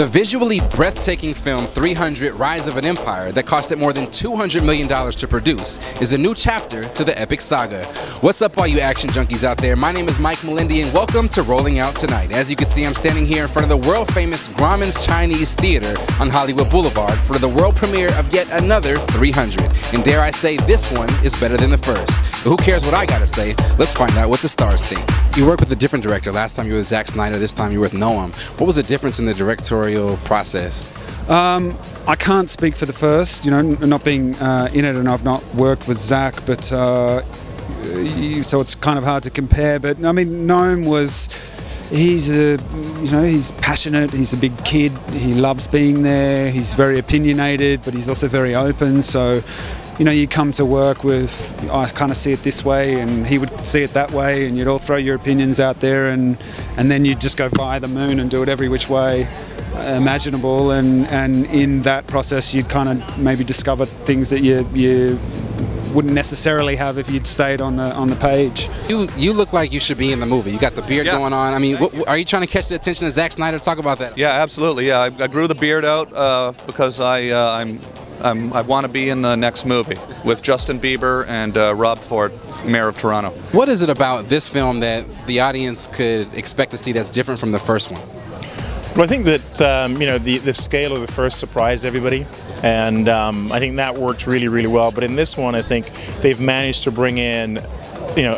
The visually breathtaking film 300 Rise of an Empire that costed more than $200 million to produce is a new chapter to the epic saga. What's up all you action junkies out there? My name is Mike Melendy and welcome to Rolling Out Tonight. As you can see, I'm standing here in front of the world famous Grauman's Chinese Theater on Hollywood Boulevard for the world premiere of yet another 300. And dare I say, this one is better than the first. But who cares what I gotta say? Let's find out what the stars think. You worked with a different director. Last time you were with Zack Snyder, this time you were with Noam. What was the difference in the directorial process? I can't speak for the first, not being in it, and I've not worked with Zack, but so it's kind of hard to compare. But I mean, Noam he's passionate, he's a big kid, he loves being there, he's very opinionated, but he's also very open. So you come to work with, I kind of see it this way, and he would see it that way, and you'd all throw your opinions out there, and then you'd just go via the moon and do it every which way imaginable, and in that process you'd kind of maybe discover things that you wouldn't necessarily have if you'd stayed on the page. You look like you should be in the movie. You got the beard going on. I mean, are you trying to catch the attention of Zack Snyder? Talk about that. Yeah, absolutely. Yeah, I grew the beard out because I want to be in the next movie with Justin Bieber and Rob Ford, Mayor of Toronto. What is it about this film that the audience could expect to see that's different from the first one? Well, I think that the scale of the first surprised everybody, and I think that worked really, really well. But in this one, I think they've managed to bring in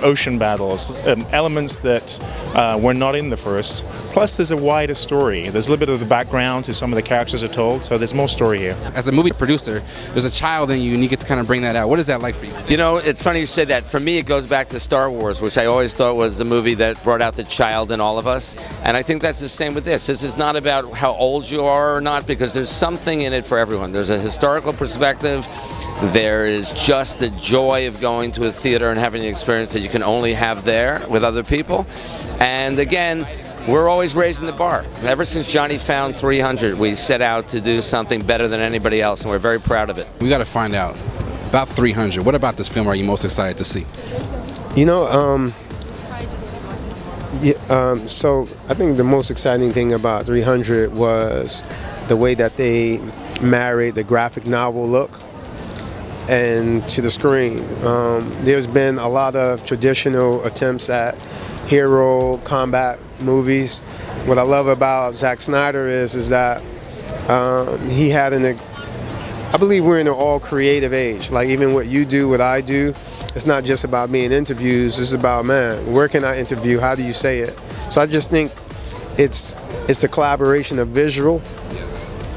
ocean battles, elements that were not in the first. Plus, there's a wider story. There's a little bit of the background to some of the characters are told, so there's more story here. As a movie producer, there's a child in you, and you get to kind of bring that out. What is that like for you? You know, it's funny you say that. For me, it goes back to Star Wars, which I always thought was a movie that brought out the child in all of us. And I think that's the same with this. This is not about how old you are or not, because there's something in it for everyone. There's a historical perspective. There is just the joy of going to a theater and having an experience that you can only have there with other people. And again, we're always raising the bar. Ever since Johnny found 300, we set out to do something better than anybody else, and we're very proud of it. We got to find out about 300. What about this film are you most excited to see? So I think the most exciting thing about 300 was the way that they married the graphic novel look and to the screen. There's been a lot of traditional attempts at hero combat movies. What I love about Zack Snyder is that he had I believe we're in an all creative age. Like even what you do, what I do, it's not just about being interviews, it's about, man, where can I interview, how do you say it? So I just think it's the collaboration of visual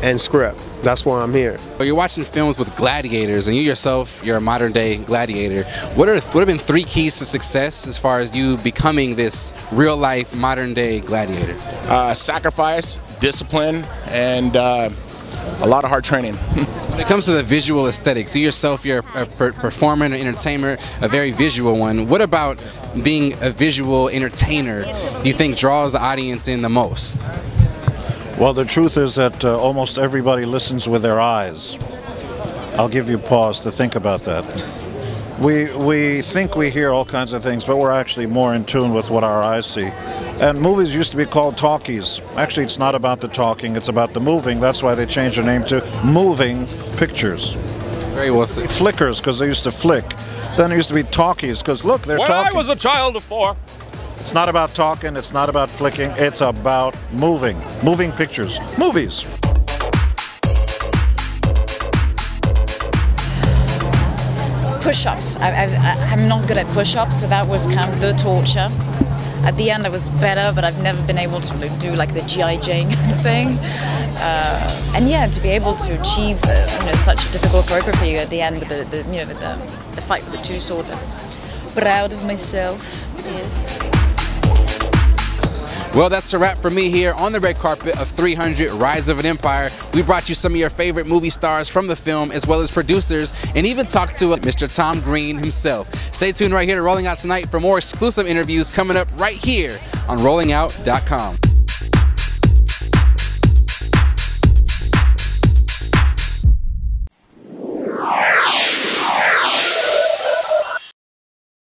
and script. That's why I'm here. Well, you're watching films with gladiators, and you yourself, you're a modern day gladiator. What have been 3 keys to success as far as you becoming this real life modern day gladiator? Sacrifice, discipline, and a lot of hard training. When it comes to the visual aesthetics, you yourself, you're a performer, an entertainer, a very visual one. What about being a visual entertainer do you think draws the audience in the most? Well, the truth is that almost everybody listens with their eyes. I'll give you pause to think about that. We think we hear all kinds of things, but we're actually more in tune with what our eyes see. And movies used to be called talkies. Actually, it's not about the talking, it's about the moving. That's why they changed their name to moving pictures. Very well said. Flickers, because they used to flick. Then it used to be talkies, because look, they're talking. When I was a child of 4. It's not about talking, it's not about flicking, it's about moving. Moving pictures. Movies. Push-ups. I'm not good at push-ups, so that was kind of the torture. At the end I was better, but I've never been able to do like the G.I. Jane kind of thing. And yeah, to be able to achieve such a difficult choreography at the end with the fight with the 2 swords, I was proud of myself. Yes. Well, that's a wrap for me here on the red carpet of 300 Rise of an Empire. We brought you some of your favorite movie stars from the film, as well as producers, and even talked to Mr. Tom Green himself. Stay tuned right here to Rolling Out Tonight for more exclusive interviews coming up right here on rollingout.com.